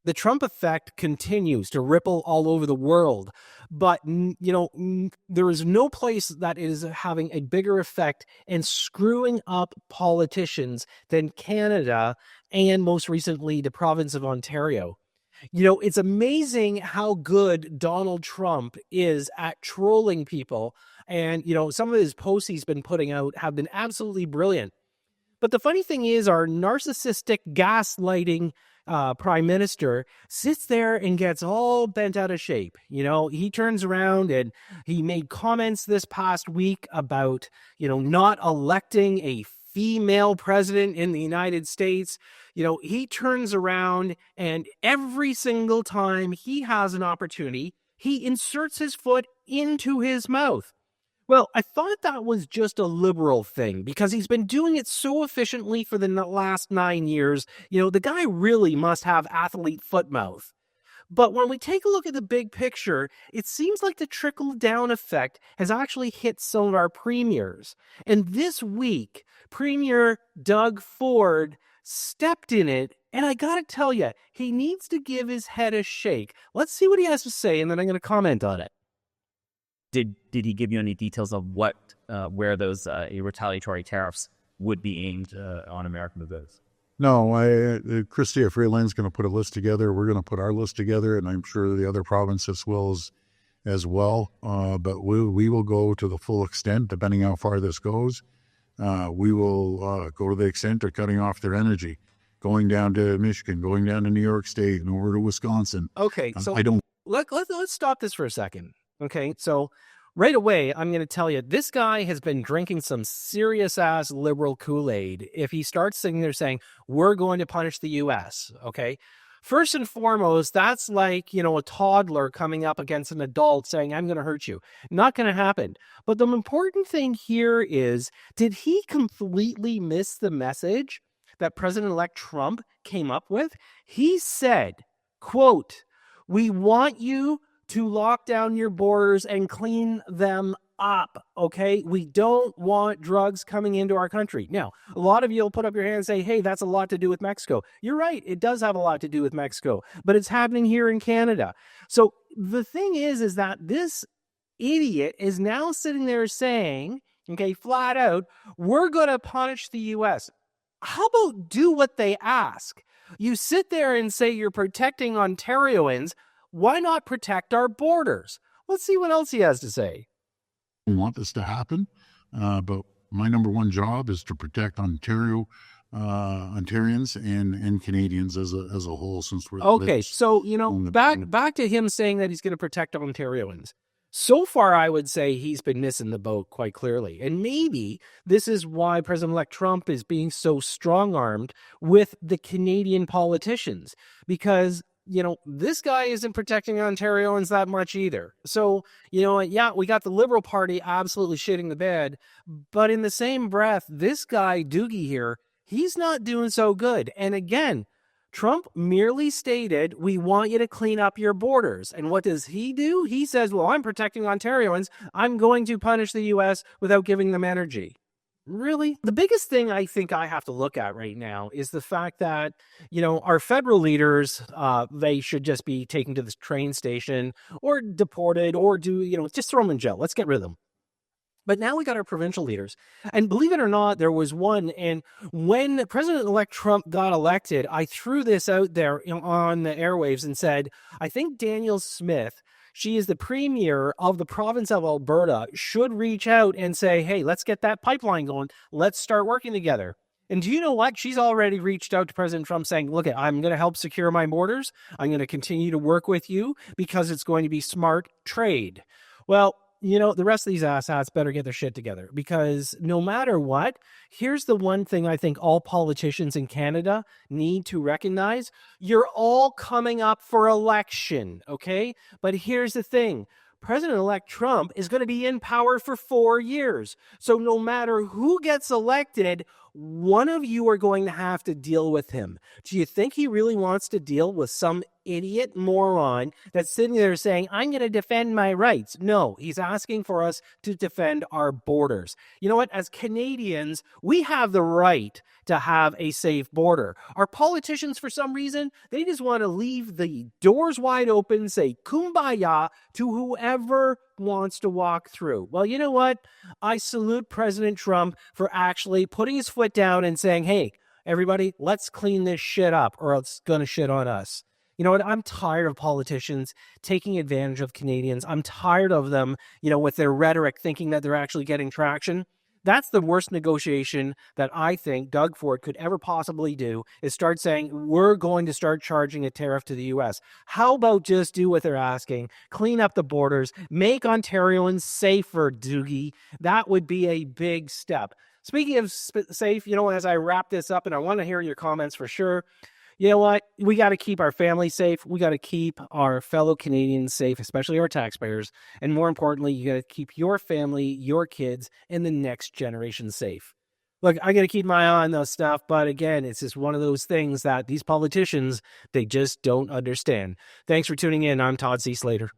The Trump effect continues to ripple all over the world, but there is no place that is having a bigger effect and screwing up politicians than Canada and most recently the province of Ontario. It's amazing how good Donald Trump is at trolling people. And, some of his posts he's been putting out have been absolutely brilliant. But the funny thing is, our narcissistic gaslighting prime minister sits there and gets all bent out of shape. He turns around and he made comments this past week about, not electing a female president in the United States. He turns around and every single time he has an opportunity, he inserts his foot into his mouth. Well, I thought that was just a liberal thing because he's been doing it so efficiently for the last 9 years. The guy really must have athlete foot mouth. But when we take a look at the big picture, it seems like the trickle-down effect has actually hit some of our premiers. And this week, Premier Doug Ford stepped in it, and I gotta tell you, he needs to give his head a shake. Let's see what he has to say, and then I'm going to comment on it. Did he give you any details of where those retaliatory tariffs would be aimed on American goods? No, Chrystia Freeland's going to put a list together. We're going to put our list together, and I'm sure the other provinces will as well. But we will go to the full extent, depending how far this goes. We will go to the extent of cutting off their energy, going down to Michigan, going down to New York State, and over to Wisconsin. Okay, so let's stop this for a second. Okay, so right away, I'm going to tell you, this guy has been drinking some serious-ass liberal Kool-Aid if he starts sitting there saying, we're going to punish the U.S., okay? First and foremost, that's like, a toddler coming up against an adult saying, I'm going to hurt you. Not going to happen. But the important thing here is, did he completely miss the message that President-elect Trump came up with? He said, quote, we want you to lock down your borders and clean them up, okay? We don't want drugs coming into our country. Now, a lot of you will put up your hand and say, hey, that's a lot to do with Mexico. You're right, it does have a lot to do with Mexico, but it's happening here in Canada. So the thing is that this idiot is now sitting there saying, okay, flat out, we're going to punish the U.S. How about do what they ask? You sit there and say you're protecting Ontarians. Why not protect our borders? Let's see what else he has to say. I want this to happen, but my number one job is to protect Ontarians and Canadians as a whole. Since we're okay, so back to him saying that he's going to protect Ontarians. So far, I would say he's been missing the boat quite clearly, and maybe this is why President-elect Trump is being so strong-armed with the Canadian politicians, because this guy isn't protecting Ontarians that much either. So, yeah, we got the Liberal Party absolutely shitting the bed, but in the same breath, this guy, Doogie here, he's not doing so good. And again, Trump merely stated, we want you to clean up your borders. And what does he do? He says, well, I'm protecting Ontarians. I'm going to punish the U.S. without giving them energy. Really? The biggest thing I think I have to look at right now is the fact that, our federal leaders, they should just be taken to the train station or deported or just throw them in jail. Let's get rid of them. But now we got our provincial leaders. And believe it or not, there was one. And when President-elect Trump got elected, I threw this out there on the airwaves and said, I think Danielle Smith, she is the premier of the province of Alberta, should reach out and say, hey, let's get that pipeline going. Let's start working together. And do you know what? She's already reached out to President Trump saying, look, I'm going to help secure my borders. I'm going to continue to work with you because it's going to be smart trade. Well, the rest of these asshats better get their shit together, because no matter what, here's the one thing I think all politicians in Canada need to recognize. You're all coming up for election, okay? But here's the thing. President-elect Trump is going to be in power for 4 years. So no matter who gets elected, one of you are going to have to deal with him. Do you think he really wants to deal with some idiot moron that's sitting there saying, I'm going to defend my rights? No, he's asking for us to defend our borders. You know what? As Canadians, we have the right to have a safe border. Our politicians, for some reason, they just want to leave the doors wide open, say kumbaya to whoever wants to walk through. Well, you know what? I salute President Trump for actually putting his foot down and saying, hey, everybody, let's clean this shit up or it's going to shit on us. You know what? I'm tired of politicians taking advantage of Canadians. I'm tired of them, with their rhetoric, thinking that they're actually getting traction. That's the worst negotiation that I think Doug Ford could ever possibly do, is start saying, we're going to start charging a tariff to the U.S. How about just do what they're asking, clean up the borders, make Ontarians safer, Doogie? That would be a big step. Speaking of safe, as I wrap this up, and I want to hear your comments for sure, you know what? We got to keep our family safe. We got to keep our fellow Canadians safe, especially our taxpayers. And more importantly, you got to keep your family, your kids, and the next generation safe. Look, I got to keep my eye on those stuff. But again, it's just one of those things that these politicians, they just don't understand. Thanks for tuning in. I'm Todd C. Slater.